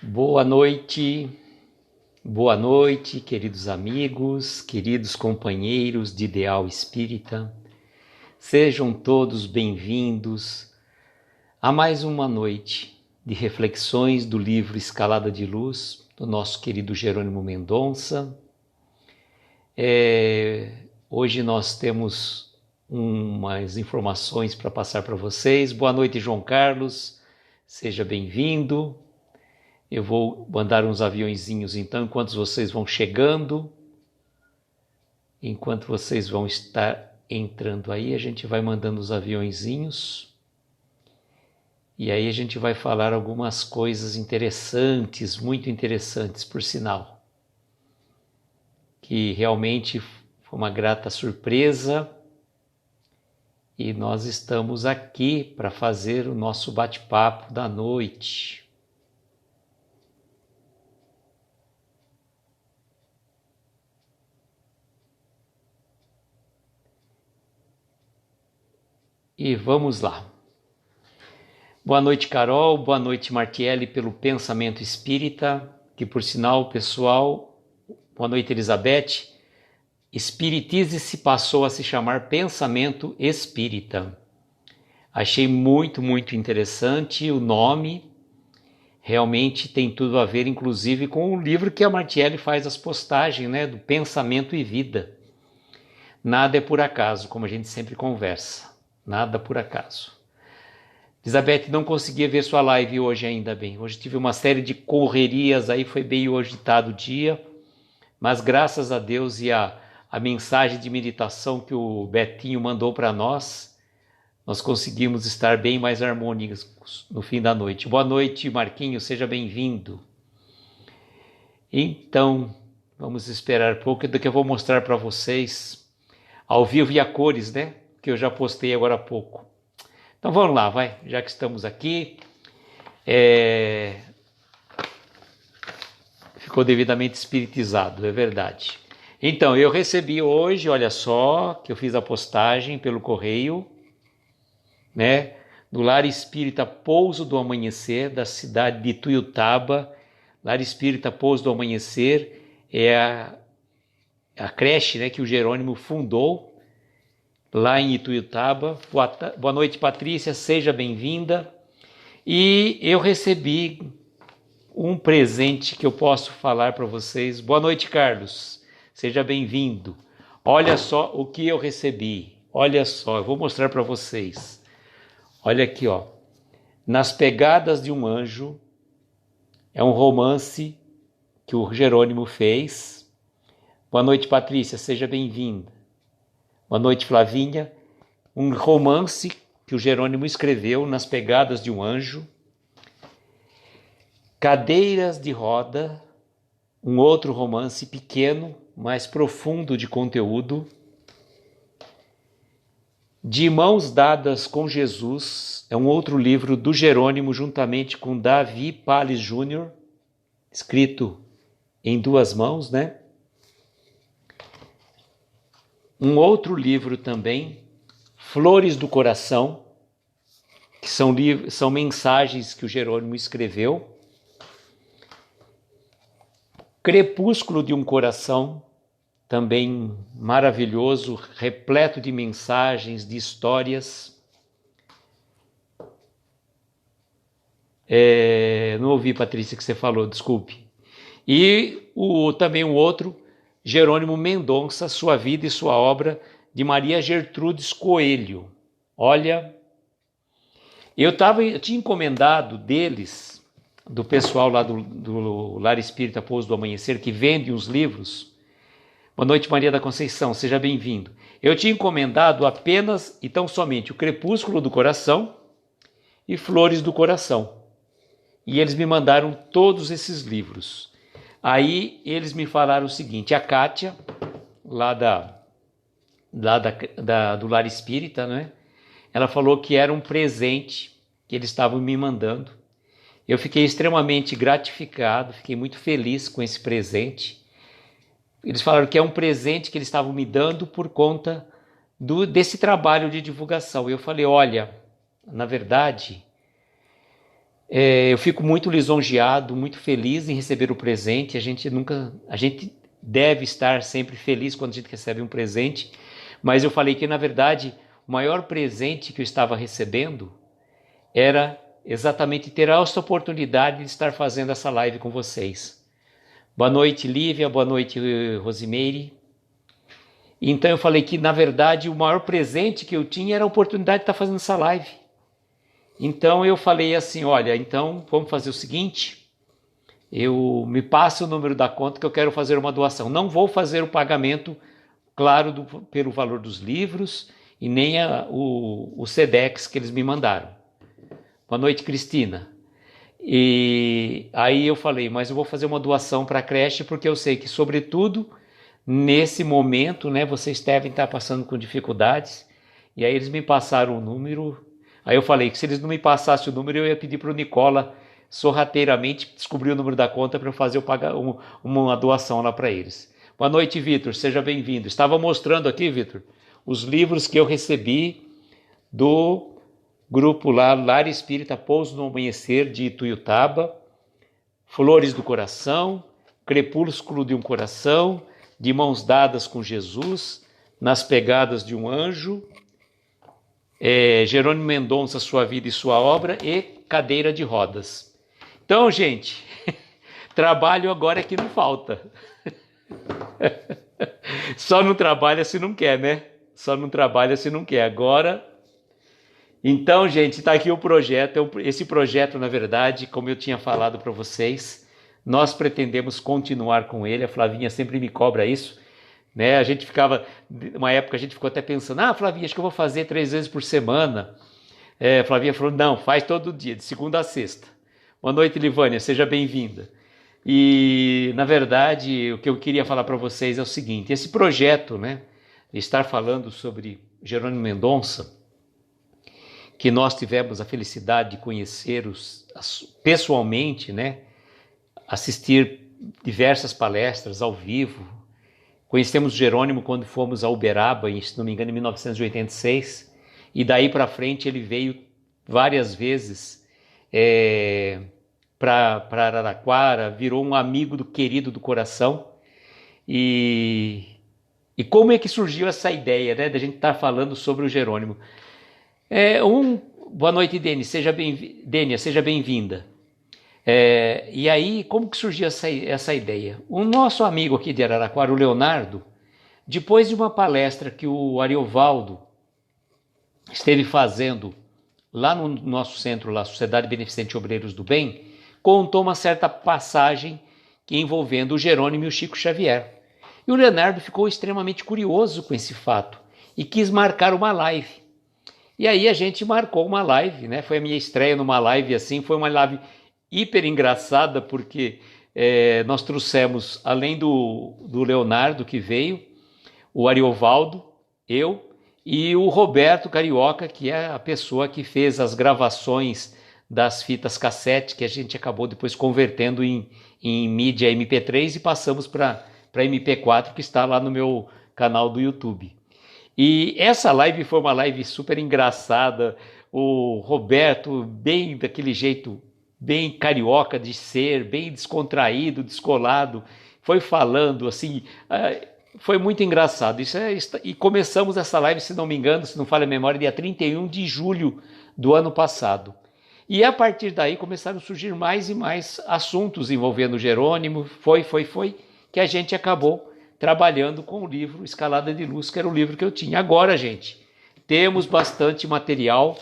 Boa noite, queridos amigos, queridos companheiros de Ideal Espírita. Sejam todos bem-vindos a mais uma noite de reflexões do livro Escalada de Luz, do nosso querido Jerônimo Mendonça. Hoje nós temos umas informações para passar para vocês. Boa noite, João Carlos, seja bem-vindo. Eu vou mandar uns aviõezinhos então, enquanto vocês vão chegando, enquanto vocês vão estar entrando aí, a gente vai mandando os aviõezinhos. E aí a gente vai falar algumas coisas interessantes, muito interessantes, por sinal. Que realmente foi uma grata surpresa. E nós estamos aqui para fazer o nosso bate-papo da noite. E vamos lá. Boa noite, Carol. Boa noite, Martiele, pelo Pensamento Espírita, que por sinal, pessoal, boa noite, Elizabeth. Espiritize-se passou a se chamar Pensamento Espírita. Achei muito interessante o nome. Realmente tem tudo a ver, inclusive, com o livro que a Martiele faz as postagens, né, do Pensamento e Vida. Nada é por acaso, como a gente sempre conversa. Nada por acaso. Elizabeth, não conseguia ver sua live hoje ainda bem. Hoje tive uma série de correrias aí, foi bem agitado o dia. Mas graças a Deus e a mensagem de meditação que o Betinho mandou para nós conseguimos estar bem mais harmônicos no fim da noite. Boa noite, Marquinhos, seja bem-vindo. Então, vamos esperar um pouco, daqui eu vou mostrar para vocês ao vivo e a cores, né? Que eu já postei agora há pouco. Então vamos lá, vai, já que estamos aqui. Ficou devidamente espiritizado, é verdade. Então, eu recebi hoje, olha só, que eu fiz a postagem pelo correio, né? Do Lar Espírita Pouso do Amanhecer, da cidade de Ituiutaba. Lar Espírita Pouso do Amanhecer é a creche, né, que o Jerônimo fundou, lá em Ituiutaba. Boa noite, Patrícia, seja bem-vinda. E eu recebi um presente que eu posso falar para vocês. Boa noite, Carlos, seja bem-vindo. Olha só o que eu recebi, olha só, eu vou mostrar para vocês. Olha aqui, ó. Nas Pegadas de um Anjo, é um romance que o Jerônimo fez. Boa noite, Patrícia, seja bem-vinda. Boa noite, Flavinha. Um romance que o Jerônimo escreveu, Nas Pegadas de um Anjo. Cadeiras de Roda, um outro romance pequeno, mais profundo de conteúdo. De Mãos Dadas com Jesus, é um outro livro do Jerônimo, juntamente com Davi Palles Jr., escrito em duas mãos, né? Um outro livro também, Flores do Coração, que são mensagens que o Jerônimo escreveu. Crepúsculo de um Coração, também maravilhoso, repleto de mensagens, de histórias. Não ouvi, Patrícia, que você falou, desculpe. E também um outro, Jerônimo Mendonça, Sua Vida e Sua Obra, de Maria Gertrudes Coelho. Olha, eu tinha encomendado deles, do pessoal lá do Lar Espírita Pouso do Amanhecer, que vende uns livros. Boa noite, Maria da Conceição, seja bem-vindo. Eu tinha encomendado apenas e tão somente o Crepúsculo do Coração e Flores do Coração. E eles me mandaram todos esses livros. Aí eles me falaram o seguinte, a Kátia, lá do Lar Espírita, né? Ela falou que era um presente que eles estavam me mandando. Eu fiquei extremamente gratificado, fiquei muito feliz com esse presente. Eles falaram que é um presente que eles estavam me dando por conta desse trabalho de divulgação. Eu falei, olha, na verdade, Eu fico muito lisonjeado, muito feliz em receber o presente. A gente deve estar sempre feliz quando a gente recebe um presente, mas eu falei que, na verdade, o maior presente que eu estava recebendo era exatamente ter essa oportunidade de estar fazendo essa live com vocês. Boa noite, Lívia, boa noite, Rosimeire. Então eu falei que, na verdade, o maior presente que eu tinha era a oportunidade de estar fazendo essa live. Então eu falei assim, olha, então vamos fazer o seguinte, me passe o número da conta que eu quero fazer uma doação. Não vou fazer o pagamento, claro, pelo valor dos livros e nem o Sedex que eles me mandaram. Boa noite, Cristina. E aí eu falei, mas eu vou fazer uma doação para a creche porque eu sei que, sobretudo, nesse momento, né, vocês devem estar passando com dificuldades. E aí eles me passaram o número. Aí eu falei que se eles não me passassem o número, eu ia pedir para o Nicola sorrateiramente descobrir o número da conta para eu fazer uma doação lá para eles. Boa noite, Vitor, seja bem-vindo. Estava mostrando aqui, Vitor, os livros que eu recebi do grupo lá, Lar Espírita Pouso no Amanhecer de Ituiutaba, Flores do Coração, Crepúsculo de um Coração, De Mãos Dadas com Jesus, Nas Pegadas de um Anjo, Jerônimo Mendonça, Sua Vida e Sua Obra e Cadeira de Rodas. Então, gente, trabalho agora é que não falta. Só não trabalha se não quer, né? Só não trabalha se não quer. Agora, então, gente, está aqui o projeto. Esse projeto, na verdade, como eu tinha falado para vocês, nós pretendemos continuar com ele. A Flavinha sempre me cobra isso. Né? A gente ficava, uma época a gente ficou até pensando, Flavinha, acho que eu vou fazer 3 vezes por semana. Flavinha falou, não, faz todo dia, de segunda a sexta. Boa noite, Livânia, seja bem-vinda. E, na verdade, o que eu queria falar para vocês é o seguinte, esse projeto, né, de estar falando sobre Jerônimo Mendonça, que nós tivemos a felicidade de conhecer pessoalmente, né, assistir diversas palestras ao vivo. Conhecemos Jerônimo quando fomos a Uberaba, se não me engano, em 1986, e daí para frente ele veio várias vezes para Araraquara, virou um amigo querido do coração. E como é que surgiu essa ideia, né, de a gente estar falando sobre o Jerônimo? Boa noite, Dênia, seja bem-vinda. E aí, como que surgiu essa ideia? O nosso amigo aqui de Araraquara, o Leonardo, depois de uma palestra que o Ariovaldo esteve fazendo lá no nosso centro, lá, Sociedade Beneficente Obreiros do Bem, contou uma certa passagem envolvendo o Jerônimo e o Chico Xavier. E o Leonardo ficou extremamente curioso com esse fato e quis marcar uma live. E aí a gente marcou uma live, né? Foi a minha estreia numa live assim, foi uma live hiper engraçada, porque nós trouxemos, além do Leonardo que veio, o Ariovaldo, eu e o Roberto Carioca, que é a pessoa que fez as gravações das fitas cassete, que a gente acabou depois convertendo em mídia MP3 e passamos para MP4, que está lá no meu canal do YouTube. E essa live foi uma live super engraçada, o Roberto, bem daquele jeito, bem carioca de ser, bem descontraído, descolado, foi falando assim, foi muito engraçado. E começamos essa live, se não me engano, se não falha a memória, dia 31 de julho do ano passado. E a partir daí começaram a surgir mais e mais assuntos envolvendo Jerônimo, foi, que a gente acabou trabalhando com o livro Escalada de Luz, que era o livro que eu tinha. Agora, gente, temos bastante material,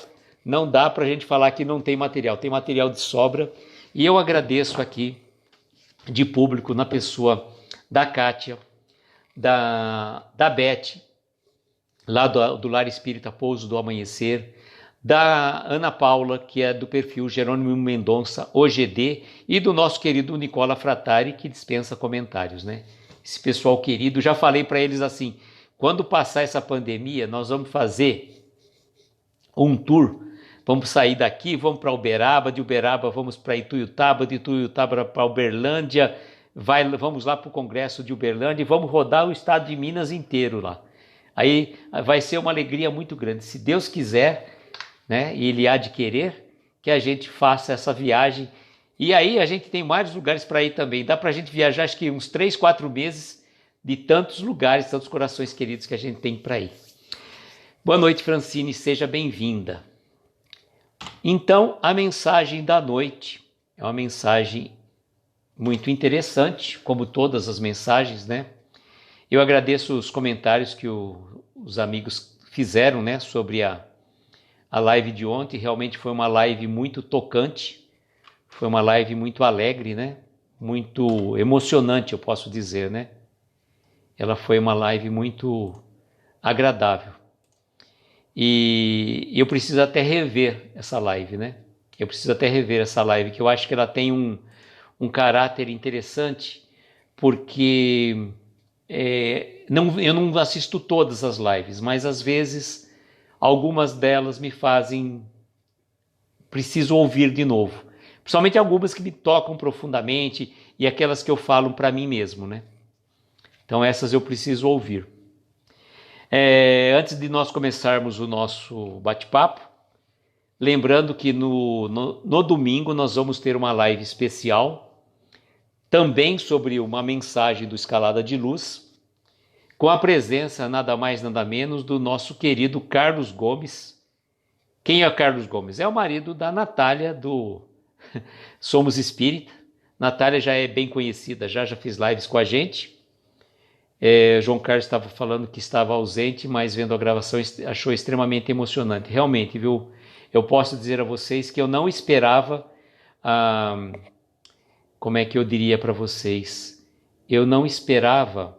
não dá para a gente falar que não tem material de sobra, e eu agradeço aqui de público na pessoa da Kátia, da Beth, lá do Lar Espírita Pouso do Amanhecer, da Ana Paula, que é do perfil Jerônimo Mendonça OGD, e do nosso querido Nicola Fratari, que dispensa comentários, né? Esse pessoal querido, já falei para eles assim, quando passar essa pandemia, nós vamos fazer um tour, vamos sair daqui, vamos para Uberaba, de Uberaba vamos para Ituiutaba, de Ituiutaba para Uberlândia, vamos lá para o Congresso de Uberlândia e vamos rodar o estado de Minas inteiro lá. Aí vai ser uma alegria muito grande, se Deus quiser, né, e Ele há de querer, que a gente faça essa viagem. E aí a gente tem vários lugares para ir também. Dá para a gente viajar acho que uns 3, 4 meses de tantos lugares, tantos corações queridos que a gente tem para ir. Boa noite, Francine, seja bem-vinda. Então, a mensagem da noite é uma mensagem muito interessante, como todas as mensagens, né? Eu agradeço os comentários que os amigos fizeram, né, sobre a live de ontem. Realmente foi uma live muito tocante, foi uma live muito alegre, né? Muito emocionante, eu posso dizer, né? Ela foi uma live muito agradável. E eu preciso até rever essa live, né? Eu preciso até rever essa live, que eu acho que ela tem um caráter interessante, porque eu não assisto todas as lives, mas às vezes algumas delas me fazem preciso ouvir de novo. Principalmente algumas que me tocam profundamente e aquelas que eu falo para mim mesmo, né? Então essas eu preciso ouvir. Antes de nós começarmos o nosso bate-papo, lembrando que no domingo nós vamos ter uma live especial, também sobre uma mensagem do Escalada de Luz, com a presença nada mais nada menos do nosso querido Carlos Gomes. Quem é Carlos Gomes? É o marido da Natália do Somos Espírita. Natália já é bem conhecida, já fez lives com a gente. João Carlos estava falando que estava ausente, mas vendo a gravação achou extremamente emocionante. Realmente, viu? Eu posso dizer a vocês que eu não esperava, como é que eu diria para vocês? Eu não esperava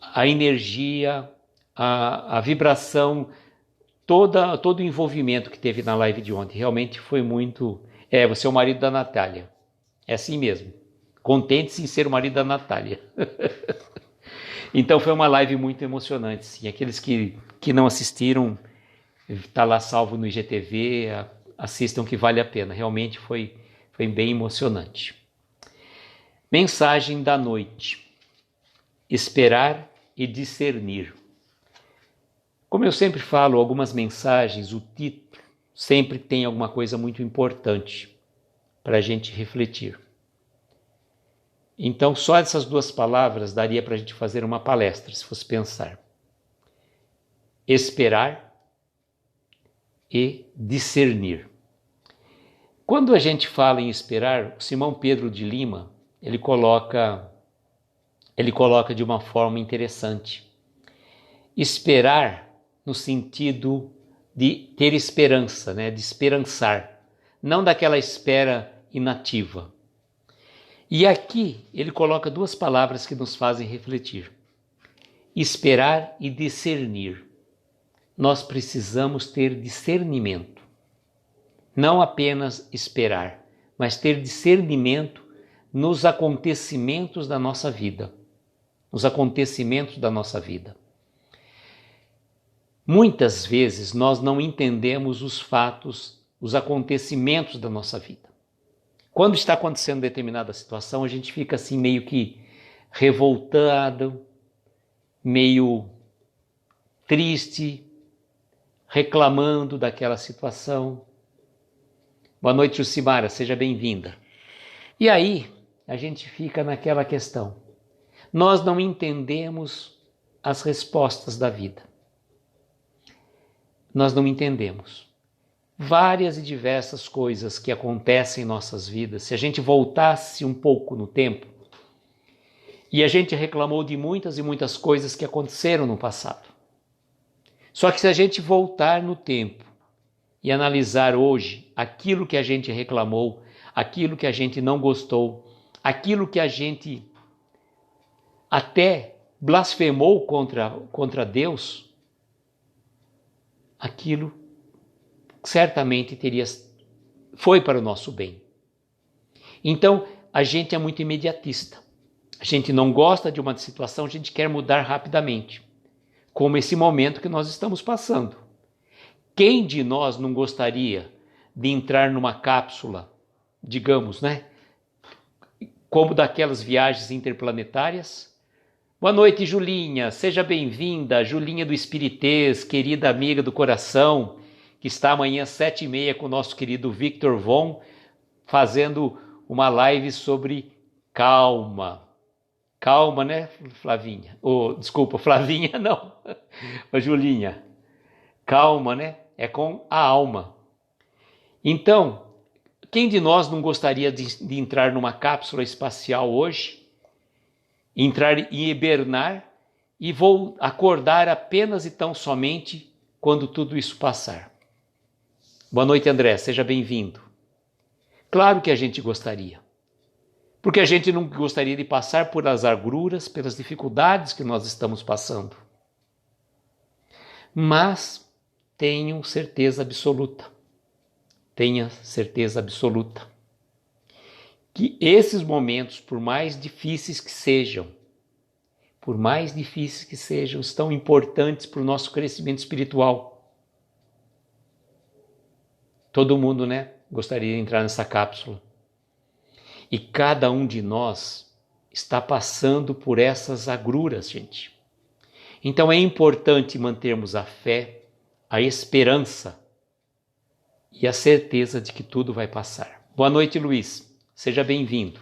a energia, a vibração, todo o envolvimento que teve na live de ontem. Realmente foi muito... você é o marido da Natália. É assim mesmo. Contente-se em ser o marido da Natália. Então foi uma live muito emocionante, sim. Aqueles que não assistiram, está lá salvo no IGTV, assistam que vale a pena. Realmente foi bem emocionante. Mensagem da noite. Esperar e discernir. Como eu sempre falo, algumas mensagens, o título sempre tem alguma coisa muito importante para a gente refletir. Então, só essas duas palavras daria para a gente fazer uma palestra, se fosse pensar. Esperar e discernir. Quando a gente fala em esperar, o Simão Pedro de Lima, ele coloca de uma forma interessante. Esperar no sentido de ter esperança, né? De esperançar, não daquela espera inativa. E aqui ele coloca duas palavras que nos fazem refletir. Esperar e discernir. Nós precisamos ter discernimento. Não apenas esperar, mas ter discernimento nos acontecimentos da nossa vida. Nos acontecimentos da nossa vida. Muitas vezes nós não entendemos os fatos, os acontecimentos da nossa vida. Quando está acontecendo determinada situação, a gente fica assim meio que revoltado, meio triste, reclamando daquela situação. Boa noite, Jucimara, seja bem-vinda. E aí, a gente fica naquela questão. Nós não entendemos as respostas da vida. Nós não entendemos. Várias e diversas coisas que acontecem em nossas vidas, se a gente voltasse um pouco no tempo, e a gente reclamou de muitas e muitas coisas que aconteceram no passado. Só que se a gente voltar no tempo e analisar hoje aquilo que a gente reclamou, aquilo que a gente não gostou, aquilo que a gente até blasfemou contra Deus, aquilo certamente foi para o nosso bem. Então, a gente é muito imediatista. A gente não gosta de uma situação, a gente quer mudar rapidamente. Como esse momento que nós estamos passando. Quem de nós não gostaria de entrar numa cápsula, digamos, né? Como daquelas viagens interplanetárias? Boa noite, Julinha. Seja bem-vinda, Julinha do Espiritês, querida amiga do coração, que está amanhã às 7h30 com o nosso querido Victor Von, fazendo uma live sobre calma. Calma, né, Flavinha? Desculpa, Flavinha não. Ô, Julinha. Calma, né? É com a alma. Então, quem de nós não gostaria de entrar numa cápsula espacial hoje, entrar e hibernar e vou acordar apenas e tão somente quando tudo isso passar? Boa noite, André, seja bem-vindo. Claro que a gente gostaria, porque a gente não gostaria de passar por as agruras, pelas dificuldades que nós estamos passando. Mas tenha certeza absoluta que esses momentos, por mais difíceis que sejam, estão importantes para o nosso crescimento espiritual. Todo mundo, né, gostaria de entrar nessa cápsula. E cada um de nós está passando por essas agruras, gente. Então é importante mantermos a fé, a esperança e a certeza de que tudo vai passar. Boa noite, Luiz. Seja bem-vindo.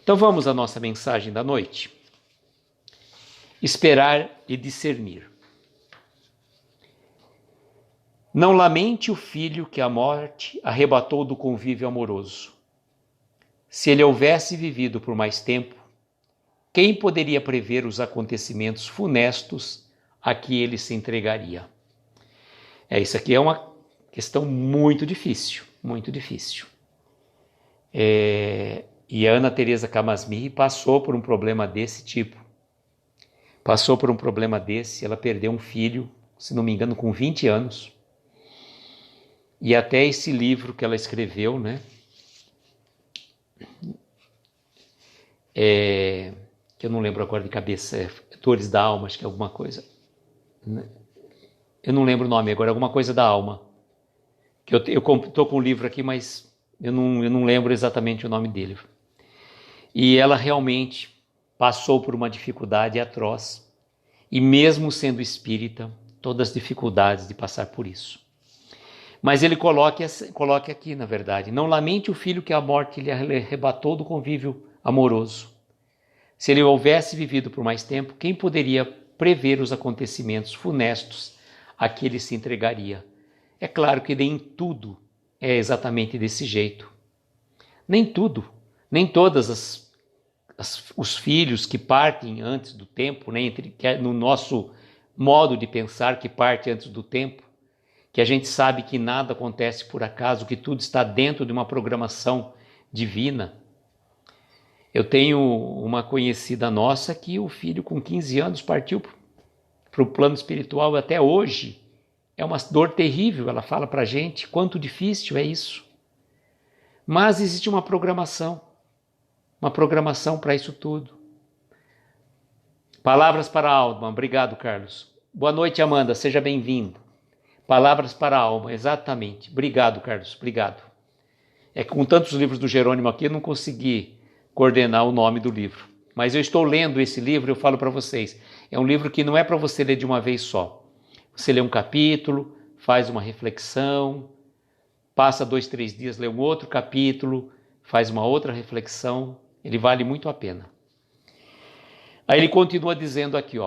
Então vamos à nossa mensagem da noite. Esperar e discernir. Não lamente o filho que a morte arrebatou do convívio amoroso. Se ele houvesse vivido por mais tempo, quem poderia prever os acontecimentos funestos a que ele se entregaria? Isso aqui é uma questão muito difícil, muito difícil. E a Ana Teresa Camasmi passou por um problema desse tipo. Ela perdeu um filho, se não me engano, com 20 anos. E até esse livro que ela escreveu, né? Que eu não lembro agora de cabeça, Dores da Alma, acho que é alguma coisa. Eu não lembro o nome agora, alguma coisa da alma. Que eu estou com o livro aqui, mas eu não lembro exatamente o nome dele. E ela realmente passou por uma dificuldade atroz. E mesmo sendo espírita, todas as dificuldades de passar por isso. Mas ele coloca aqui, na verdade, não lamente o filho que a morte lhe arrebatou do convívio amoroso. Se ele houvesse vivido por mais tempo, quem poderia prever os acontecimentos funestos a que ele se entregaria? É claro que nem tudo é exatamente desse jeito. Nem todas os filhos que partem antes do tempo, né, no nosso modo de pensar, que parte antes do tempo, que a gente sabe que nada acontece por acaso, que tudo está dentro de uma programação divina. Eu tenho uma conhecida nossa que o filho com 15 anos partiu para o plano espiritual até hoje. É uma dor terrível, ela fala para a gente quanto difícil é isso. Mas existe uma programação para isso tudo. Palavras para a alma. Obrigado, Carlos. Boa noite, Amanda, seja bem-vindo. Palavras para a alma, exatamente. Obrigado, Carlos, obrigado. Com tantos livros do Jerônimo aqui, eu não consegui coordenar o nome do livro. Mas eu estou lendo esse livro, eu falo para vocês. É um livro que não é para você ler de uma vez só. Você lê um capítulo, faz uma reflexão, passa 2, 3 dias, lê um outro capítulo, faz uma outra reflexão. Ele vale muito a pena. Aí ele continua dizendo aqui,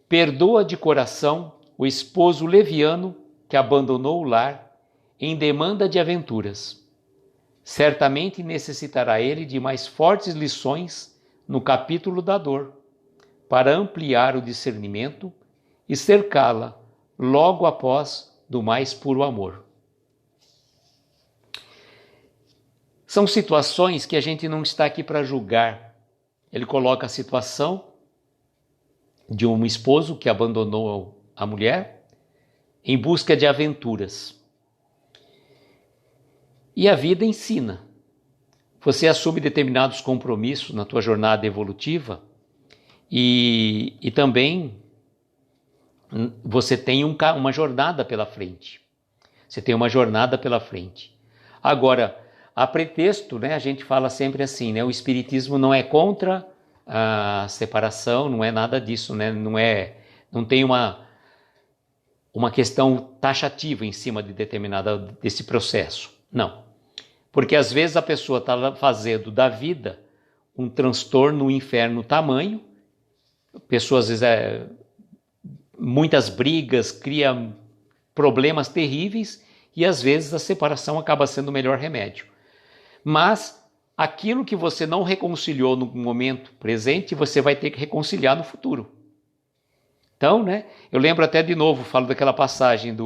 perdoa de coração o esposo leviano que abandonou o lar em demanda de aventuras. Certamente necessitará ele de mais fortes lições no capítulo da dor, para ampliar o discernimento e cercá-la logo após do mais puro amor. São situações que a gente não está aqui para julgar. Ele coloca a situação de um esposo que abandonou a mulher em busca de aventuras. E a vida ensina. Você assume determinados compromissos na tua jornada evolutiva e também você tem uma jornada pela frente. Agora, a pretexto, né, a gente fala sempre assim, né, o espiritismo não é contra a separação, não é nada disso, né, não tem uma questão taxativa em cima de determinada desse processo. Não. Porque às vezes a pessoa está fazendo da vida um transtorno, um inferno tamanho, pessoas às vezes muitas brigas, cria problemas terríveis e às vezes a separação acaba sendo o melhor remédio. Mas aquilo que você não reconciliou no momento presente, você vai ter que reconciliar no futuro. Então, né, eu lembro até de novo, falo daquela passagem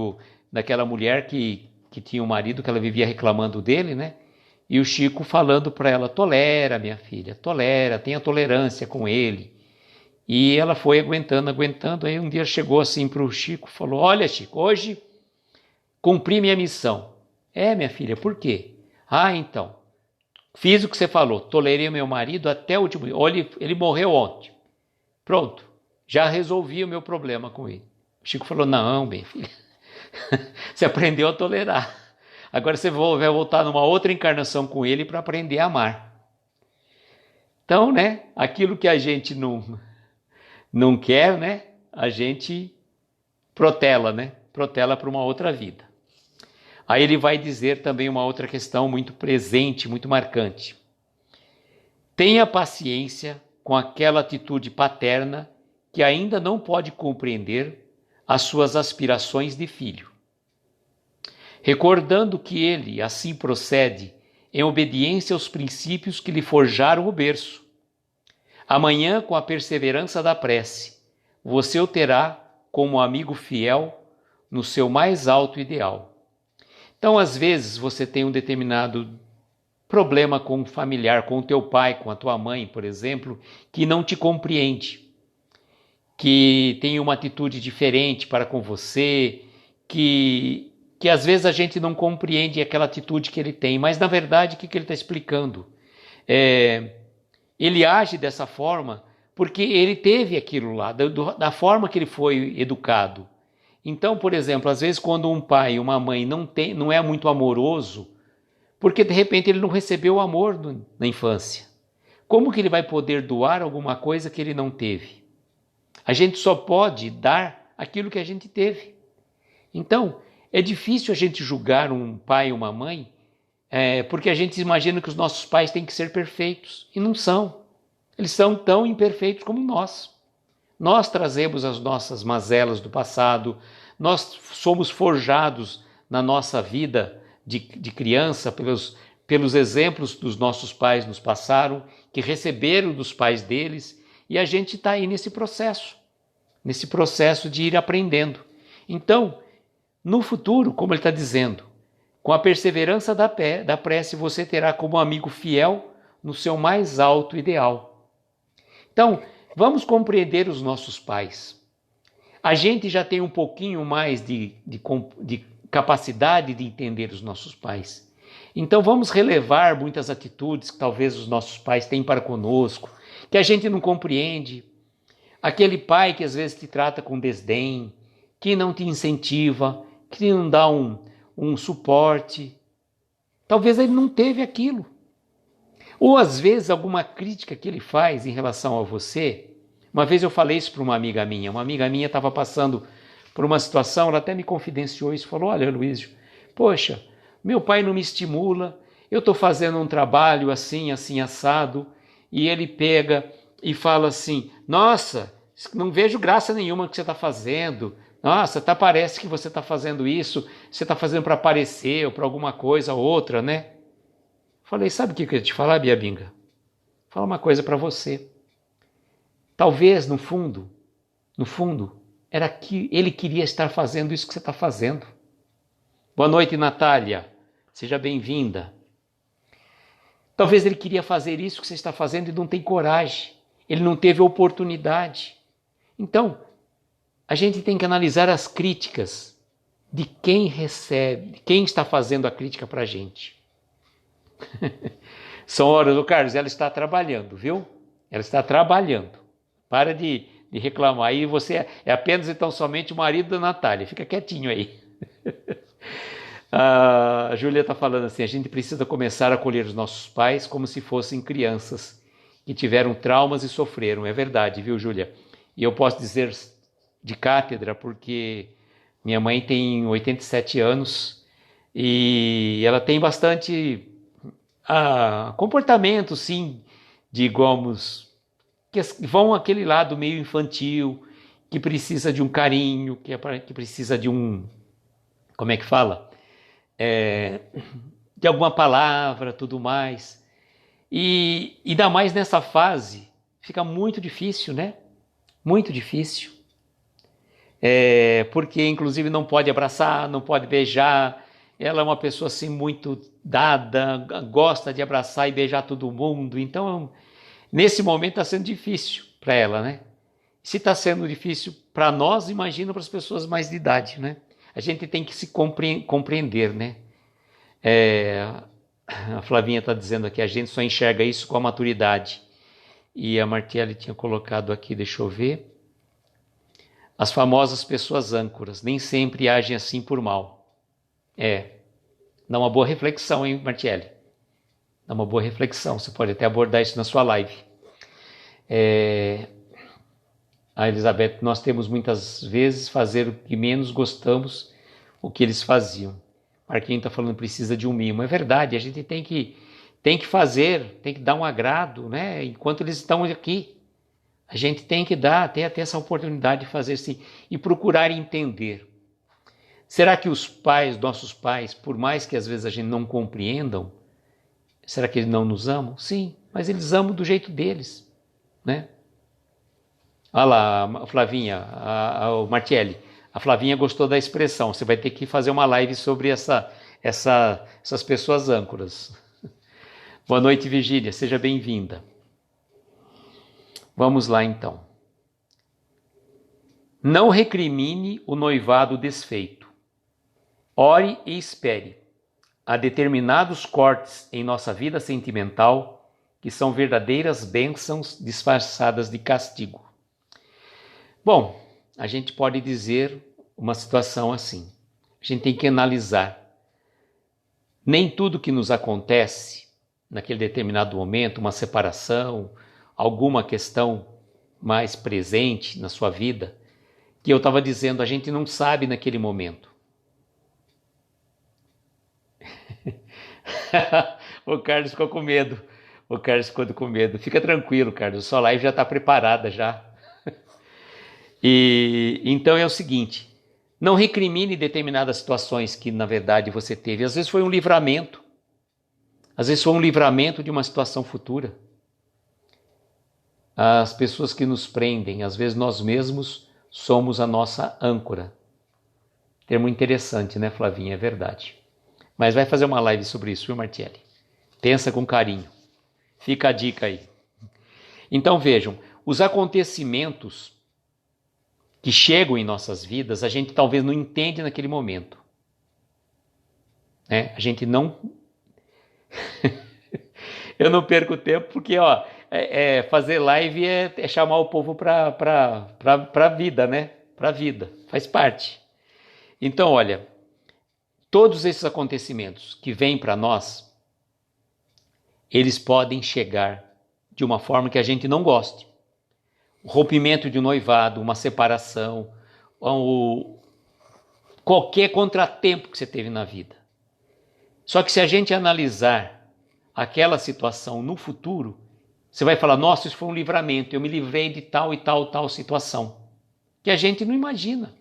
daquela mulher que tinha um marido que ela vivia reclamando dele, né? E o Chico falando para ela, tolera, minha filha, tolera, tenha tolerância com ele. E ela foi aguentando, aí um dia chegou assim para o Chico, falou, olha Chico, hoje cumpri minha missão. É, minha filha, por quê? Ah, então, fiz o que você falou, tolerei meu marido até o último dia. Ele morreu ontem. Pronto, já resolvi o meu problema com ele. O Chico falou, não, minha filha, você aprendeu a tolerar. Agora você vai voltar numa outra encarnação com ele para aprender a amar. Então, né, aquilo que a gente não quer, né, a gente protela, né, protela para uma outra vida. Aí ele vai dizer também uma outra questão muito presente, muito marcante. Tenha paciência com aquela atitude paterna que ainda não pode compreender as suas aspirações de filho. Recordando que ele assim procede em obediência aos princípios que lhe forjaram o berço. Amanhã, com a perseverança da prece, você o terá como amigo fiel no seu mais alto ideal. Então, às vezes, você tem um determinado problema com um familiar, com o teu pai, com a tua mãe, por exemplo, que não te compreende, que tem uma atitude diferente para com você, que às vezes a gente não compreende aquela atitude que ele tem, mas na verdade o que ele está explicando? Ele age dessa forma porque ele teve aquilo lá, da forma que ele foi educado. Então, por exemplo, às vezes quando um pai e uma mãe não é muito amoroso, porque de repente ele não recebeu o amor na infância. Como que ele vai poder doar alguma coisa que ele não teve? A gente só pode dar aquilo que a gente teve. Então, é difícil a gente julgar um pai e uma mãe, porque a gente imagina que os nossos pais têm que ser perfeitos, e não são. Eles são tão imperfeitos como nós. Nós trazemos as nossas mazelas do passado, nós somos forjados na nossa vida de criança pelos exemplos dos nossos pais nos passaram, que receberam dos pais deles, e a gente está aí nesse processo de ir aprendendo. Então, no futuro, como ele está dizendo, com a perseverança da prece, você terá como amigo fiel no seu mais alto ideal. Então, vamos compreender os nossos pais. A gente já tem um pouquinho mais de capacidade de entender os nossos pais. Então, vamos relevar muitas atitudes que talvez os nossos pais têm para conosco, que a gente não compreende. Aquele pai que às vezes te trata com desdém, que não te incentiva, que não dá um suporte. Talvez ele não teve aquilo. Ou às vezes alguma crítica que ele faz em relação a você. Uma vez eu falei isso para uma amiga minha estava passando por uma situação, ela até me confidenciou isso, falou, olha Luísio, poxa, meu pai não me estimula, eu estou fazendo um trabalho assim, assim, assado, e ele pega e fala assim, nossa, não vejo graça nenhuma no que você está fazendo, nossa, parece que você está fazendo isso, você está fazendo para aparecer ou para alguma coisa ou outra, né? Falei, sabe o que eu ia te falar, Biabinga? Fala uma coisa para você. Talvez, no fundo, era que ele queria estar fazendo isso que você está fazendo. Boa noite, Natália. Seja bem-vinda. Talvez ele queria fazer isso que você está fazendo e não tem coragem. Ele não teve oportunidade. Então, a gente tem que analisar as críticas de quem recebe, quem está fazendo a crítica para a gente. São horas, ô Carlos, ela está trabalhando, viu? Ela está trabalhando. Para de reclamar. Aí você é apenas então somente o marido da Natália. Fica quietinho aí. A Júlia está falando assim, a gente precisa começar a acolher os nossos pais como se fossem crianças que tiveram traumas e sofreram. É verdade, viu, Júlia? E eu posso dizer de cátedra, porque Minha mãe tem 87 anos e ela tem bastante comportamento, sim, digamos, que vão aquele lado meio infantil, que precisa de um carinho, que precisa de um, como é que fala? De alguma palavra, tudo mais. E ainda mais nessa fase, fica muito difícil, né? Muito difícil. Porque inclusive não pode abraçar, não pode beijar. Ela é uma pessoa assim muito dada, gosta de abraçar e beijar todo mundo. Então, nesse momento está sendo difícil para ela, né? Se está sendo difícil para nós, imagina para as pessoas mais de idade, né? A gente tem que se compreender, né? A Flavinha está dizendo aqui, a gente só enxerga isso com a maturidade. E a Martiele tinha colocado aqui, deixa eu ver. As famosas pessoas âncoras nem sempre agem assim por mal. Dá uma boa reflexão, hein, Martiele? Dá uma boa reflexão, você pode até abordar isso na sua live. A Elizabeth, nós temos muitas vezes fazer o que menos gostamos, o que eles faziam. Marquinhos está falando precisa de um mimo. É verdade, a gente tem que fazer, tem que dar um agrado, né? Enquanto eles estão aqui. A gente tem que ter até essa oportunidade de fazer assim e procurar entender. Será que os pais, nossos pais, por mais que às vezes a gente não compreendam, será que eles não nos amam? Sim, mas eles amam do jeito deles, né? Olha lá, Flavinha, o Martielli. A Flavinha gostou da expressão. Você vai ter que fazer uma live sobre essas pessoas âncoras. Boa noite, Virgínia. Seja bem-vinda. Vamos lá, então. Não recrimine o noivado desfeito. Ore e espere. Há determinados cortes em nossa vida sentimental que são verdadeiras bênçãos disfarçadas de castigo. Bom, a gente pode dizer uma situação assim. A gente tem que analisar. Nem tudo que nos acontece naquele determinado momento, uma separação, alguma questão mais presente na sua vida, que eu estava dizendo, a gente não sabe naquele momento. O Carlos ficou com medo. O Carlos ficou com medo. Fica tranquilo, Carlos, sua live já está preparada já. E então é o seguinte, não recrimine determinadas situações que na verdade você teve. Às vezes foi um livramento. Às vezes foi um livramento de uma situação futura. As pessoas que nos prendem, às vezes nós mesmos somos a nossa âncora. Termo interessante, né, Flavinha? É verdade. Mas vai fazer uma live sobre isso, viu, Martielli? Pensa com carinho. Fica a dica aí. Então vejam, os acontecimentos que chegam em nossas vidas, a gente talvez não entende naquele momento. Né? A gente não... Eu não perco tempo porque, fazer live é chamar o povo para a vida, né? Para a vida, faz parte. Então, olha, todos esses acontecimentos que vêm para nós, eles podem chegar de uma forma que a gente não goste. O rompimento de um noivado, uma separação, qualquer contratempo que você teve na vida. Só que se a gente analisar aquela situação no futuro, você vai falar, nossa, isso foi um livramento, eu me livrei de tal e tal situação. Que a gente não imagina.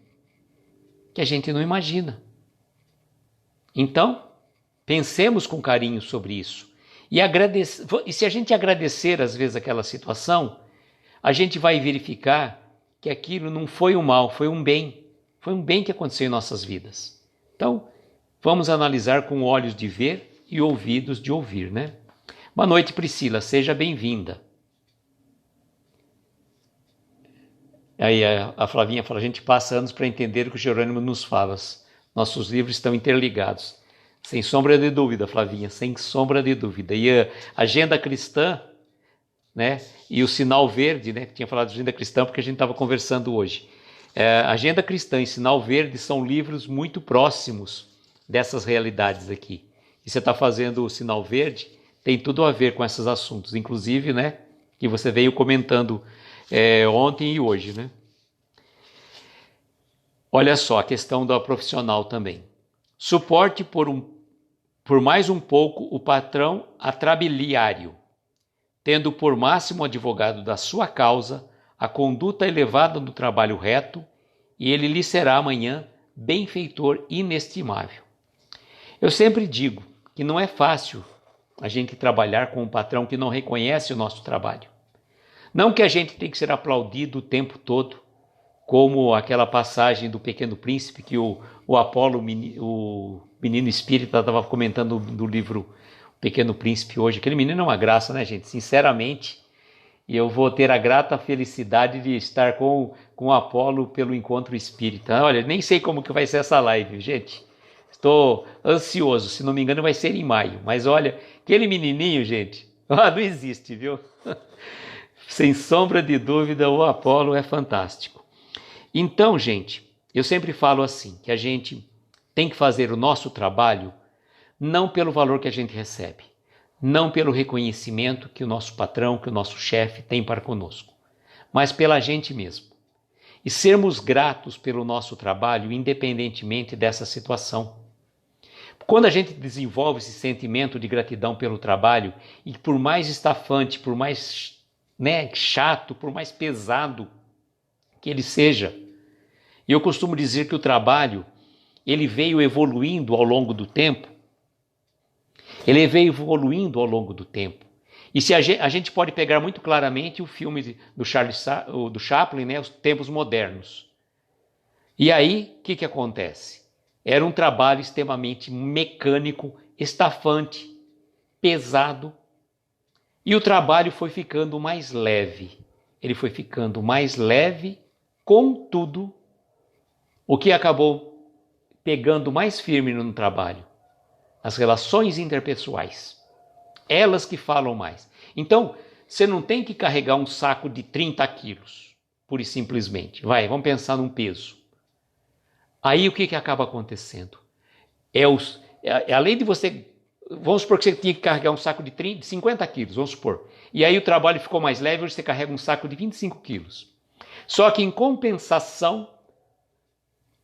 Então, pensemos com carinho sobre isso. E se a gente agradecer às vezes aquela situação, a gente vai verificar que aquilo não foi um mal, foi um bem. Foi um bem que aconteceu em nossas vidas. Então, vamos analisar com olhos de ver e ouvidos de ouvir, né? Boa noite, Priscila, seja bem-vinda. Aí a Flavinha fala, a gente passa anos para entender o que o Jerônimo nos fala. Nossos livros estão interligados. Sem sombra de dúvida, Flavinha, sem sombra de dúvida. E a Agenda Cristã, né? E o Sinal Verde, né? Tinha falado de Agenda Cristã porque a gente estava conversando hoje. Agenda Cristã e Sinal Verde são livros muito próximos dessas realidades aqui. E você está fazendo o Sinal Verde, tem tudo a ver com esses assuntos, inclusive, né? Que você veio comentando ontem e hoje, né? Olha só a questão da profissional também. Suporte por mais um pouco o patrão atrabiliário, tendo por máximo advogado da sua causa a conduta elevada no trabalho reto, e ele lhe será amanhã benfeitor inestimável. Eu sempre digo que não é fácil a gente trabalhar com um patrão que não reconhece o nosso trabalho. Não que a gente tem que ser aplaudido o tempo todo, como aquela passagem do Pequeno Príncipe que o Apolo, o menino espírita, estava comentando do livro Pequeno Príncipe hoje. Aquele menino é uma graça, né, gente? Sinceramente, e eu vou ter a grata felicidade de estar com o Apolo pelo encontro espírita. Olha, nem sei como que vai ser essa live, gente. Estou ansioso, se não me engano vai ser em maio. Mas olha, aquele menininho, gente, não existe, viu? Sem sombra de dúvida, o Apolo é fantástico. Então, gente, eu sempre falo assim, que a gente tem que fazer o nosso trabalho não pelo valor que a gente recebe, não pelo reconhecimento que o nosso patrão, que o nosso chefe tem para conosco, mas pela gente mesmo. E sermos gratos pelo nosso trabalho, independentemente dessa situação. Quando a gente desenvolve esse sentimento de gratidão pelo trabalho, e por mais estafante, por mais chato, por mais pesado que ele seja, e eu costumo dizer que o trabalho, ele veio evoluindo ao longo do tempo. Ele veio evoluindo ao longo do tempo. E se a gente pode pegar muito claramente o filme do Chaplin, né, Os Tempos Modernos. E aí, o que acontece? Era um trabalho extremamente mecânico, estafante, pesado. E o trabalho foi ficando mais leve. Ele foi ficando mais leve, contudo, o que acabou pegando mais firme no trabalho? As relações interpessoais. Elas que falam mais. Então, você não tem que carregar um saco de 30 quilos, pura e simplesmente. Vamos pensar num peso. Aí o que acaba acontecendo? Além de você, vamos supor que você tinha que carregar um saco de 50 quilos, vamos supor. E aí o trabalho ficou mais leve, você carrega um saco de 25 quilos. Só que em compensação,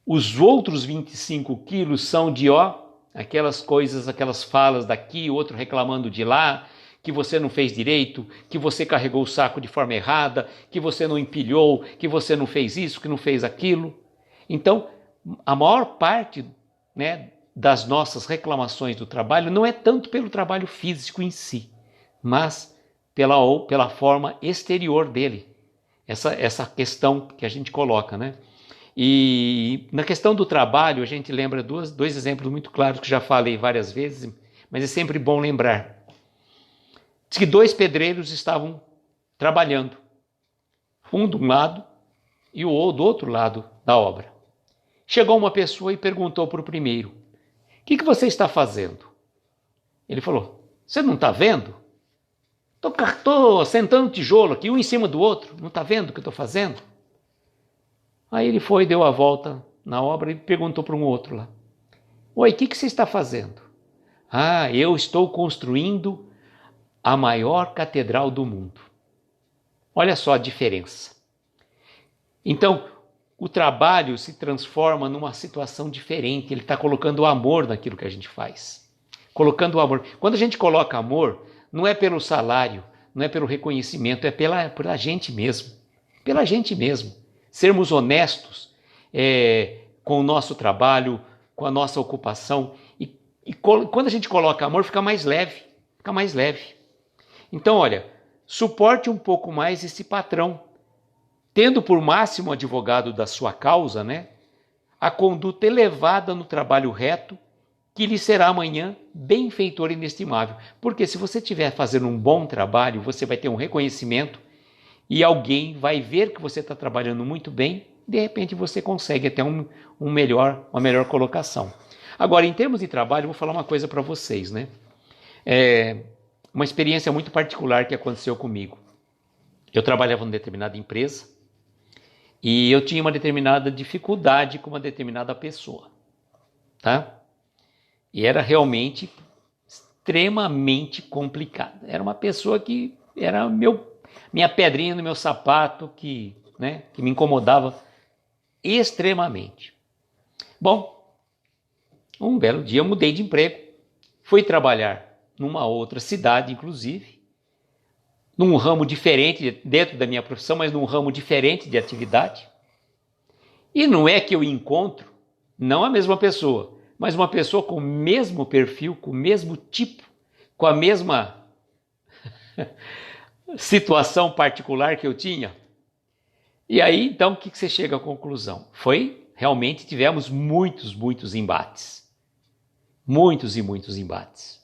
os outros 25 quilos são de aquelas coisas, aquelas falas daqui, outro reclamando de lá, que você não fez direito, que você carregou o saco de forma errada, que você não empilhou, que você não fez isso, que não fez aquilo. Então, a maior parte, das nossas reclamações do trabalho não é tanto pelo trabalho físico em si, mas pela forma exterior dele. Essa questão que a gente coloca, né? E na questão do trabalho, a gente lembra dois exemplos muito claros que já falei várias vezes, mas é sempre bom lembrar. Diz que 2 pedreiros estavam trabalhando, um de um lado e o outro do outro lado da obra. Chegou uma pessoa e perguntou para o primeiro: o que você está fazendo? Ele falou: você não está vendo? Estou sentando tijolo aqui, um em cima do outro, não está vendo o que eu estou fazendo? Aí ele foi, deu a volta na obra e perguntou para um outro lá: oi, o que você está fazendo? Ah, eu estou construindo a maior catedral do mundo. Olha só a diferença. Então, o trabalho se transforma numa situação diferente, ele está colocando o amor naquilo que a gente faz. Colocando o amor. Quando a gente coloca amor, não é pelo salário, não é pelo reconhecimento, é pela gente mesmo. Pela gente mesmo. Sermos honestos com o nosso trabalho, com a nossa ocupação. E quando a gente coloca amor, fica mais leve. Fica mais leve. Então, olha, suporte um pouco mais esse patrão, tendo por máximo advogado da sua causa, a conduta elevada no trabalho reto, que lhe será amanhã benfeitor inestimável. Porque se você estiver fazendo um bom trabalho, você vai ter um reconhecimento e alguém vai ver que você está trabalhando muito bem, de repente você consegue até uma melhor colocação. Agora, em termos de trabalho, eu vou falar uma coisa para vocês, uma experiência muito particular que aconteceu comigo. Eu trabalhava em uma determinada empresa e eu tinha uma determinada dificuldade com uma determinada pessoa, tá? E era realmente extremamente complicado. Era uma pessoa que era minha pedrinha no meu sapato, que me incomodava extremamente. Bom, um belo dia eu mudei de emprego, fui trabalhar numa outra cidade, inclusive, num ramo diferente, dentro da minha profissão, mas num ramo diferente de atividade. E não é que eu encontro, não a mesma pessoa, mas uma pessoa com o mesmo perfil, com o mesmo tipo, com a mesma situação particular que eu tinha. E aí, então, o que você chega à conclusão? Realmente tivemos muitos embates. Muitos e muitos embates.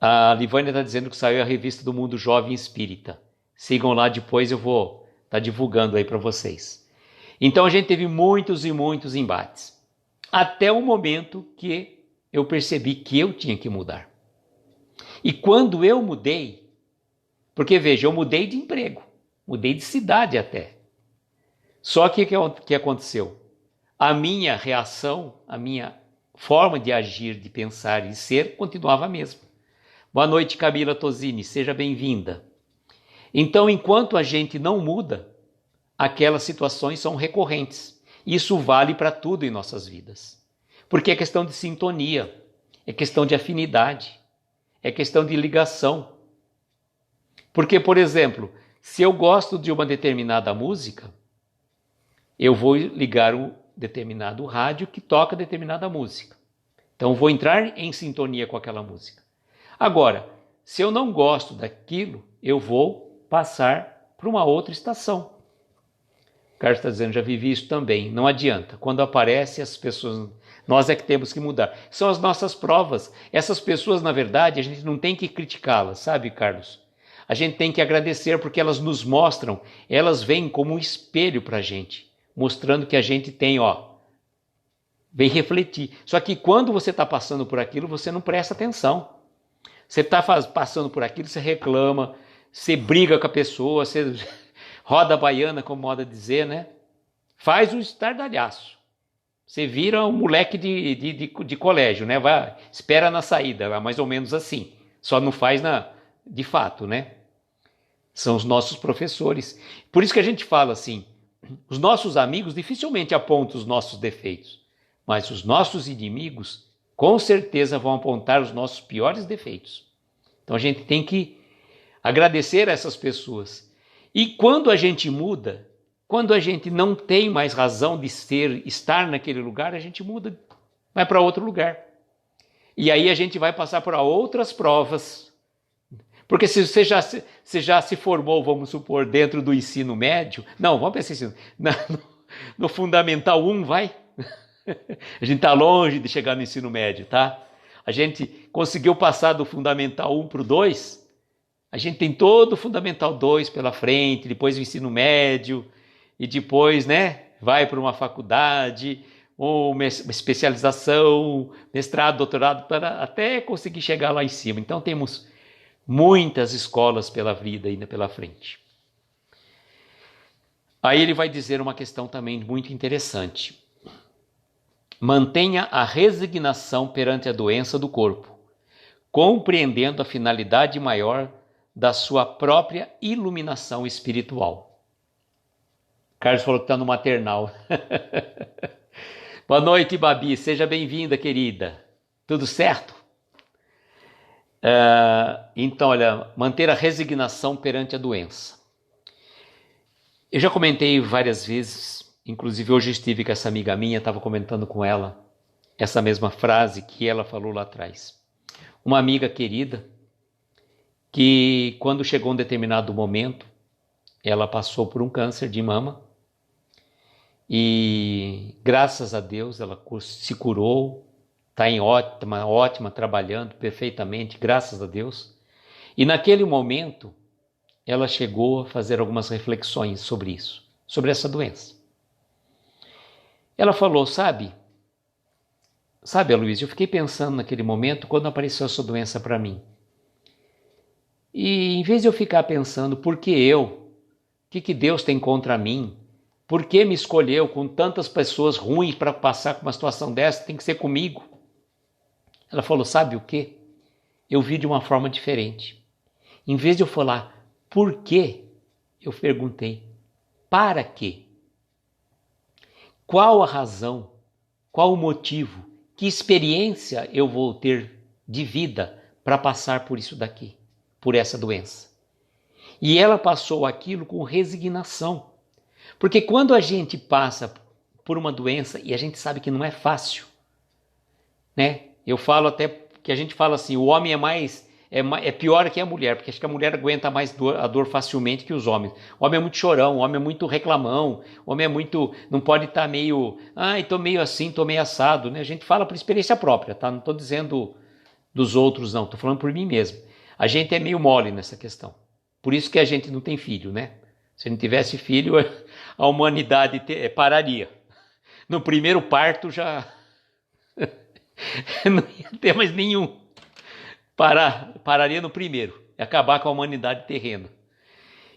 A Livânia está dizendo que saiu a revista do Mundo Jovem Espírita. Sigam lá depois, eu vou estar divulgando aí para vocês. Então a gente teve muitos e muitos embates. Até o momento que eu percebi que eu tinha que mudar. E quando eu mudei, porque veja, eu mudei de emprego, mudei de cidade até. Só que o que aconteceu? A minha reação, a minha forma de agir, de pensar e ser continuava a mesma. Boa noite, Camila Tosini, seja bem-vinda. Então, enquanto a gente não muda, aquelas situações são recorrentes. Isso vale para tudo em nossas vidas. Porque é questão de sintonia, é questão de afinidade, é questão de ligação. Porque, por exemplo, se eu gosto de uma determinada música, eu vou ligar um determinado rádio que toca determinada música. Então, vou entrar em sintonia com aquela música. Agora, se eu não gosto daquilo, eu vou passar para uma outra estação. O Carlos está dizendo, já vivi isso também. Não adianta. Quando aparece, as pessoas... Nós é que temos que mudar. São as nossas provas. Essas pessoas, na verdade, a gente não tem que criticá-las, sabe, Carlos? A gente tem que agradecer porque elas nos mostram, elas vêm como um espelho para a gente, mostrando que a gente tem, vem refletir. Só que quando você está passando por aquilo, você não presta atenção. Você está passando por aquilo, você reclama, você briga com a pessoa, você roda a baiana, como moda dizer, né? Faz um estardalhaço. Você vira um moleque de colégio, né? Vai, espera na saída, mais ou menos assim. Só não faz de fato, né? São os nossos professores. Por isso que a gente fala assim, os nossos amigos dificilmente apontam os nossos defeitos, mas os nossos inimigos com certeza vão apontar os nossos piores defeitos. Então a gente tem que agradecer a essas pessoas. E quando a gente muda, quando a gente não tem mais razão de estar naquele lugar, a gente muda, vai para outro lugar. E aí a gente vai passar por outras provas. Porque se você já se formou, vamos supor, dentro do ensino médio, não, vamos pensar assim, no Fundamental 1, vai. A gente está longe de chegar no ensino médio, tá? A gente conseguiu passar do Fundamental 1 para o 2, a gente tem todo o Fundamental 2 pela frente, depois o ensino médio, e depois, né, vai para uma faculdade, uma especialização, mestrado, doutorado, para até conseguir chegar lá em cima. Então temos muitas escolas pela vida ainda pela frente. Aí ele vai dizer uma questão também muito interessante. Mantenha a resignação perante a doença do corpo, compreendendo a finalidade maior da sua própria iluminação espiritual. Carlos falou que está no maternal. Boa noite, Babi. Seja bem-vinda, querida. Tudo certo? Então, olha, manter a resignação perante a doença. Eu já comentei várias vezes, inclusive hoje eu estive com essa amiga minha, estava comentando com ela essa mesma frase que ela falou lá atrás. Uma amiga querida que quando chegou um determinado momento, ela passou por um câncer de mama e graças a Deus ela se curou, está em ótima, trabalhando perfeitamente, graças a Deus. E naquele momento ela chegou a fazer algumas reflexões sobre isso, sobre essa doença. Ela falou, sabe, Aloysio, eu fiquei pensando naquele momento quando apareceu essa doença para mim. E em vez de eu ficar pensando, por que eu? O que Deus tem contra mim? Por que me escolheu com tantas pessoas ruins para passar por uma situação dessa? Tem que ser comigo. Ela falou, sabe o quê? Eu vi de uma forma diferente. Em vez de eu falar, por quê? Eu perguntei, para quê? Qual a razão Qual o motivo? Que experiência eu vou ter de vida para passar por isso daqui, por essa doença? E ela passou aquilo com resignação. Porque quando a gente passa por uma doença e a gente sabe que não é fácil, né? Eu falo até que a gente fala assim, o homem é pior que a mulher, porque acho que a mulher aguenta mais a dor facilmente que os homens. O homem é muito chorão, o homem é muito reclamão, o homem é muito, não pode estar meio, tô meio assim, tô meio assado, né? A gente fala por experiência própria, tá? Não estou dizendo dos outros não, estou falando por mim mesmo. A gente é meio mole nessa questão. Por isso que a gente não tem filho, né? Se não tivesse filho, a humanidade pararia. No primeiro parto já não ia ter mais nenhum. Pararia no primeiro, acabar com a humanidade terrena.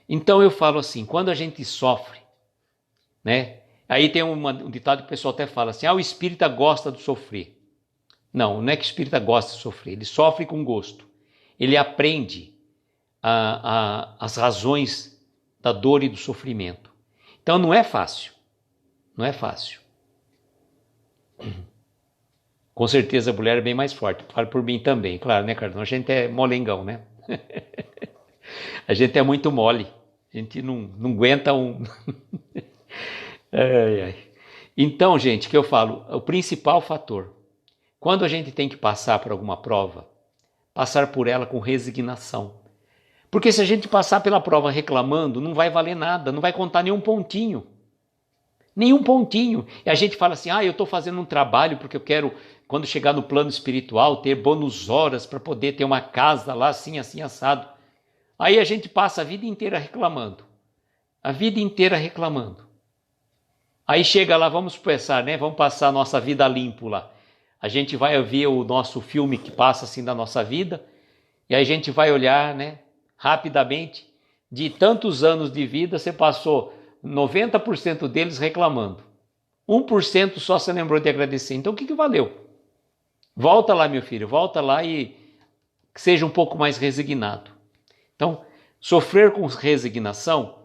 Então eu falo assim, quando a gente sofre, né? Aí tem um ditado que o pessoal até fala assim, o espírita gosta de sofrer. Não, não é que o espírita gosta de sofrer, ele sofre com gosto. Ele aprende as razões da dor e do sofrimento. Então não é fácil, não é fácil. Com certeza a mulher é bem mais forte, falo por mim também, claro, né, Carlão? A gente é molengão, né? A gente é muito mole, a gente não aguenta um... ai, ai. Então, gente, que eu falo, o principal fator, quando a gente tem que passar por alguma prova, passar por ela com resignação. Porque se a gente passar pela prova reclamando, não vai valer nada, não vai contar nenhum pontinho. Nenhum pontinho. E a gente fala assim, eu estou fazendo um trabalho porque eu quero, quando chegar no plano espiritual, ter bônus horas para poder ter uma casa lá assim, assim, assado. Aí a gente passa a vida inteira reclamando. A vida inteira reclamando. Aí chega lá, vamos pensar, né? Vamos passar a nossa vida limpo lá. A gente vai ver o nosso filme que passa assim da nossa vida, e aí a gente vai olhar, né? Rapidamente, de tantos anos de vida, você passou 90% deles reclamando. 1% só se lembrou de agradecer. Então o que valeu? Volta lá, meu filho, volta lá e seja um pouco mais resignado. Então, sofrer com resignação,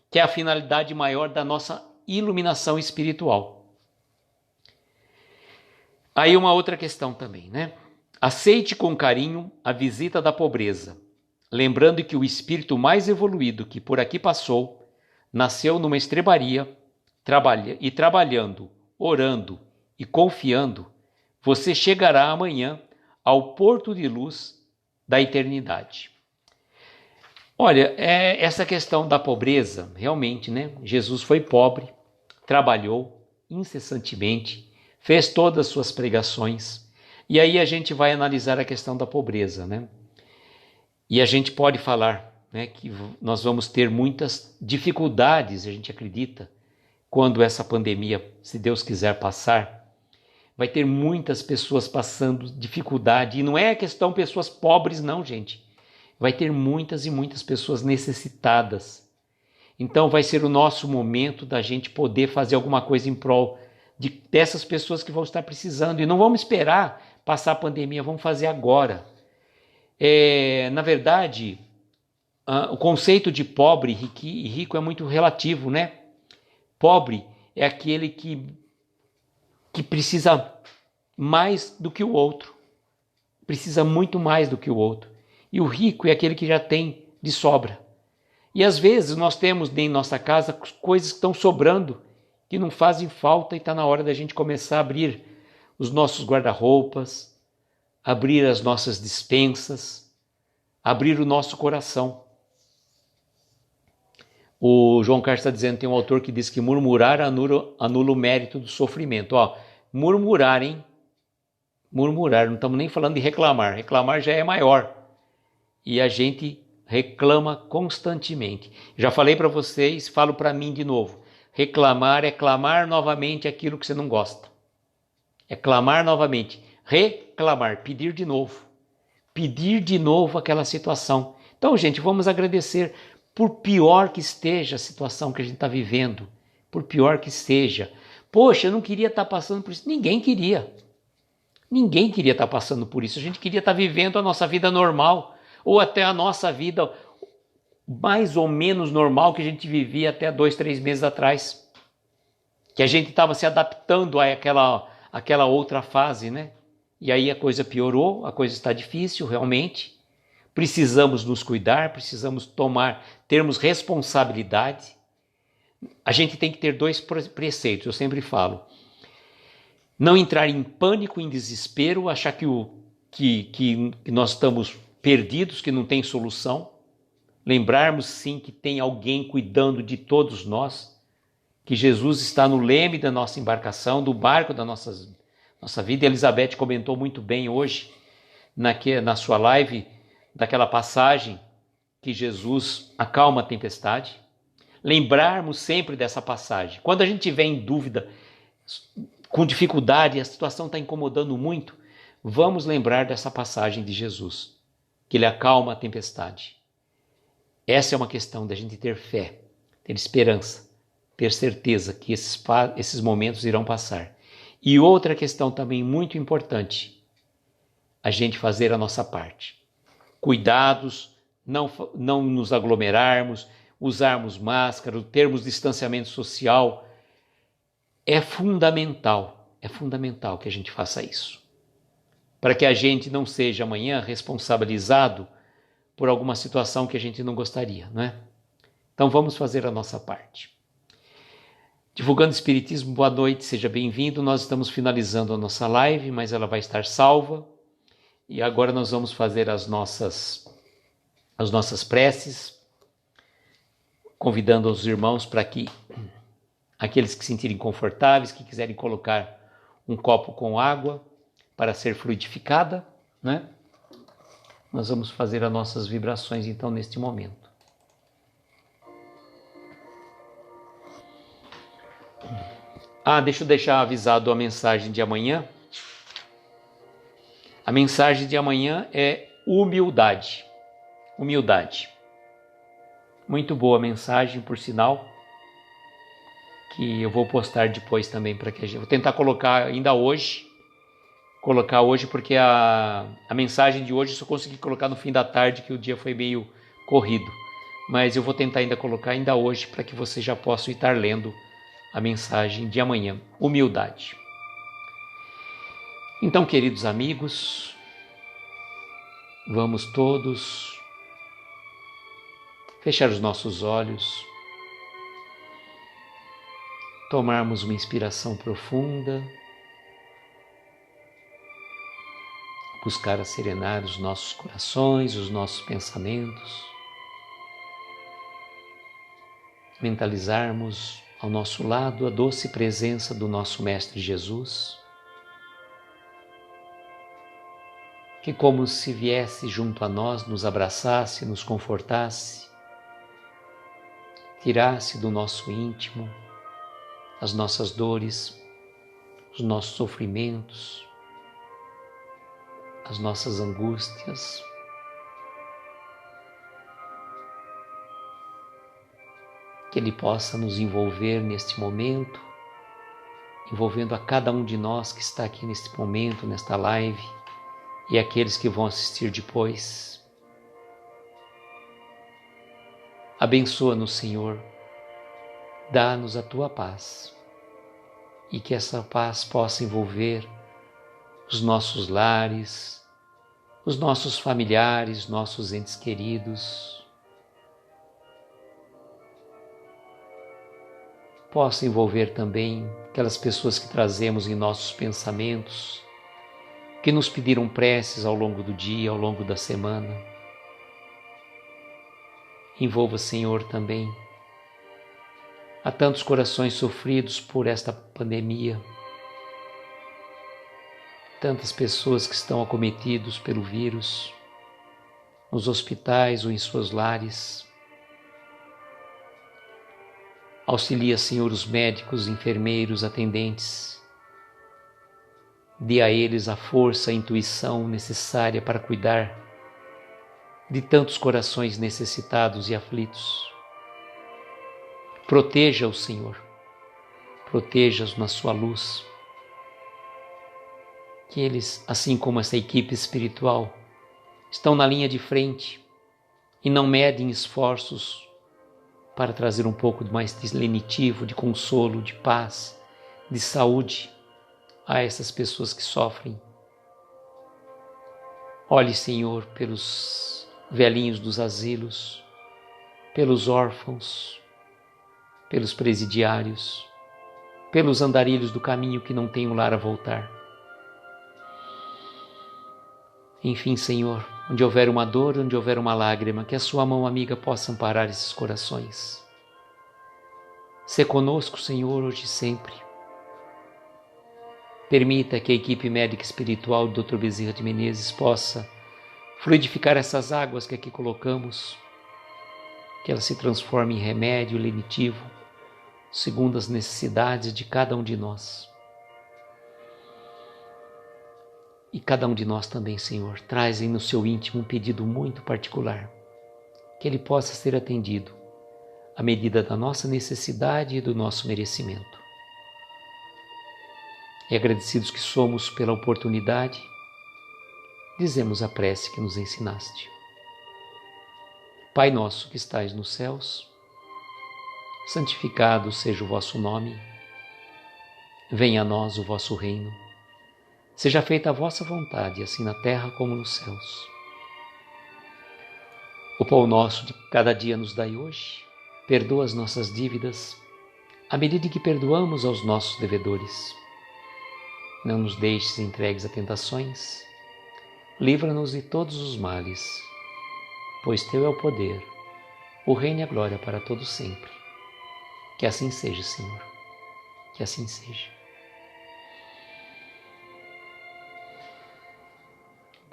que é a finalidade maior da nossa iluminação espiritual. Aí uma outra questão também, né? Aceite com carinho a visita da pobreza, lembrando que o espírito mais evoluído que por aqui passou, nasceu numa estrebaria, trabalhando, orando e confiando, você chegará amanhã ao porto de luz da eternidade. Olha, essa questão da pobreza, realmente, né? Jesus foi pobre, trabalhou incessantemente, fez todas as suas pregações, e aí a gente vai analisar a questão da pobreza, né? E a gente pode falar, né, que nós vamos ter muitas dificuldades, a gente acredita, quando essa pandemia, se Deus quiser passar, vai ter muitas pessoas passando dificuldade, e não é a questão pessoas pobres não, gente, vai ter muitas e muitas pessoas necessitadas. Então vai ser o nosso momento da gente poder fazer alguma coisa em prol dessas pessoas que vão estar precisando, e não vamos esperar passar a pandemia, vamos fazer agora. Na verdade, o conceito de pobre e rico é muito relativo, né? Pobre é aquele que precisa mais do que o outro, precisa muito mais do que o outro. E o rico é aquele que já tem de sobra. E às vezes nós temos em nossa casa coisas que estão sobrando, que não fazem falta, e está na hora da gente começar a abrir os nossos guarda-roupas, abrir as nossas despensas, abrir o nosso coração. O João Carlos está dizendo, tem um autor que diz que murmurar anula o mérito do sofrimento. Murmurar, hein? Murmurar, não estamos nem falando de reclamar. Reclamar já é maior. E a gente reclama constantemente. Já falei para vocês, falo para mim de novo. Reclamar é clamar novamente aquilo que você não gosta. É clamar novamente. Reclamar, pedir de novo. Pedir de novo aquela situação. Então, gente, vamos agradecer, por pior que esteja a situação que a gente está vivendo, por pior que seja. Poxa, eu não queria estar passando por isso. Ninguém queria. Ninguém queria estar passando por isso. A gente queria estar vivendo a nossa vida normal, ou até a nossa vida mais ou menos normal que a gente vivia até 2, 3 meses atrás. Que a gente estava se adaptando aquela outra fase, né? E aí a coisa piorou, a coisa está difícil realmente. Precisamos nos cuidar, precisamos termos responsabilidade. A gente tem que ter 2 preceitos, eu sempre falo. Não entrar em pânico, em desespero, achar que nós estamos perdidos, que não tem solução. Lembrarmos sim que tem alguém cuidando de todos nós, que Jesus está no leme da nossa embarcação, do barco da nossa vida. Elizabeth comentou muito bem hoje, na sua live, daquela passagem que Jesus acalma a tempestade. Lembrarmos sempre dessa passagem. Quando a gente estiver em dúvida, com dificuldade, a situação está incomodando muito, vamos lembrar dessa passagem de Jesus, que ele acalma a tempestade. Essa é uma questão da gente ter fé, ter esperança, ter certeza que esses momentos irão passar. E outra questão também muito importante, a gente fazer a nossa parte. Cuidados, não nos aglomerarmos, usarmos máscara, termos distanciamento social. É fundamental que a gente faça isso. Para que a gente não seja amanhã responsabilizado por alguma situação que a gente não gostaria, não é? Então vamos fazer a nossa parte. Divulgando Espiritismo, boa noite, seja bem-vindo. Nós estamos finalizando a nossa live, mas ela vai estar salva. E agora nós vamos fazer as nossas preces, convidando os irmãos para que aqueles que se sentirem confortáveis, que quiserem colocar um copo com água para ser fluidificada, né? Nós vamos fazer as nossas vibrações então neste momento. Deixa eu deixar avisado a mensagem de amanhã. A mensagem de amanhã é humildade. Humildade. Muito boa mensagem, por sinal, que eu vou postar depois também para que a gente... Vou tentar colocar ainda hoje, porque a mensagem de hoje eu só consegui colocar no fim da tarde, que o dia foi meio corrido. Mas eu vou tentar ainda colocar ainda hoje para que você já possa estar lendo a mensagem de amanhã. Humildade. Então, queridos amigos, vamos todos fechar os nossos olhos, tomarmos uma inspiração profunda, buscar serenar os nossos corações, os nossos pensamentos, mentalizarmos ao nosso lado a doce presença do nosso Mestre Jesus, que como se viesse junto a nós, nos abraçasse, nos confortasse, tirasse do nosso íntimo as nossas dores, os nossos sofrimentos, as nossas angústias. Que Ele possa nos envolver neste momento, envolvendo a cada um de nós que está aqui neste momento, nesta live, e aqueles que vão assistir depois. Abençoa-nos, Senhor, dá-nos a Tua paz, e que essa paz possa envolver os nossos lares, os nossos familiares, nossos entes queridos, possa envolver também aquelas pessoas que trazemos em nossos pensamentos, que nos pediram preces ao longo do dia, ao longo da semana. Envolva, Senhor, também a tantos corações sofridos por esta pandemia, tantas pessoas que estão acometidos pelo vírus, nos hospitais ou em seus lares. Auxilia, Senhor, os médicos, enfermeiros, atendentes. Dê a eles a força, a intuição necessária para cuidar de tantos corações necessitados e aflitos. Proteja-os, Senhor. Proteja-os na sua luz. Que eles, assim como essa equipe espiritual, estão na linha de frente e não medem esforços para trazer um pouco mais de lenitivo, de consolo, de paz, de saúde a essas pessoas que sofrem. Olhe, Senhor, pelos velhinhos dos asilos, pelos órfãos, pelos presidiários, pelos andarilhos do caminho que não têm um lar a voltar. Enfim, Senhor, onde houver uma dor, onde houver uma lágrima, que a sua mão amiga possa amparar esses corações. Sê conosco, Senhor, hoje e sempre. Permita que a equipe médica espiritual do Dr. Bezerra de Menezes possa fluidificar essas águas que aqui colocamos, que elas se transformem em remédio lenitivo, segundo as necessidades de cada um de nós. E cada um de nós também, Senhor, traz no seu íntimo um pedido muito particular, que ele possa ser atendido à medida da nossa necessidade e do nosso merecimento. E agradecidos que somos pela oportunidade, dizemos a prece que nos ensinaste. Pai nosso que estais nos céus, santificado seja o vosso nome, venha a nós o vosso reino, seja feita a vossa vontade, assim na terra como nos céus. O pão nosso de cada dia nos dai hoje, perdoa as nossas dívidas, à medida que perdoamos aos nossos devedores. Não nos deixes entregues a tentações, livra-nos de todos os males, pois teu é o poder, o reino e a glória para todos sempre. Que assim seja, Senhor, que assim seja.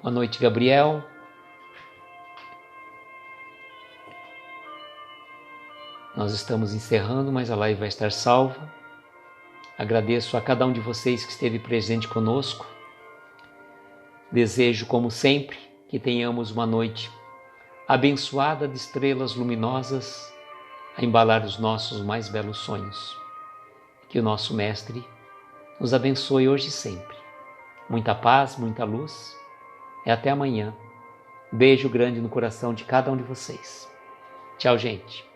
Boa noite, Gabriel. Nós estamos encerrando, mas a live vai estar salva. Agradeço a cada um de vocês que esteve presente conosco. Desejo, como sempre, que tenhamos uma noite abençoada de estrelas luminosas a embalar os nossos mais belos sonhos. Que o nosso Mestre nos abençoe hoje e sempre. Muita paz, muita luz. E até amanhã. Beijo grande no coração de cada um de vocês. Tchau, gente.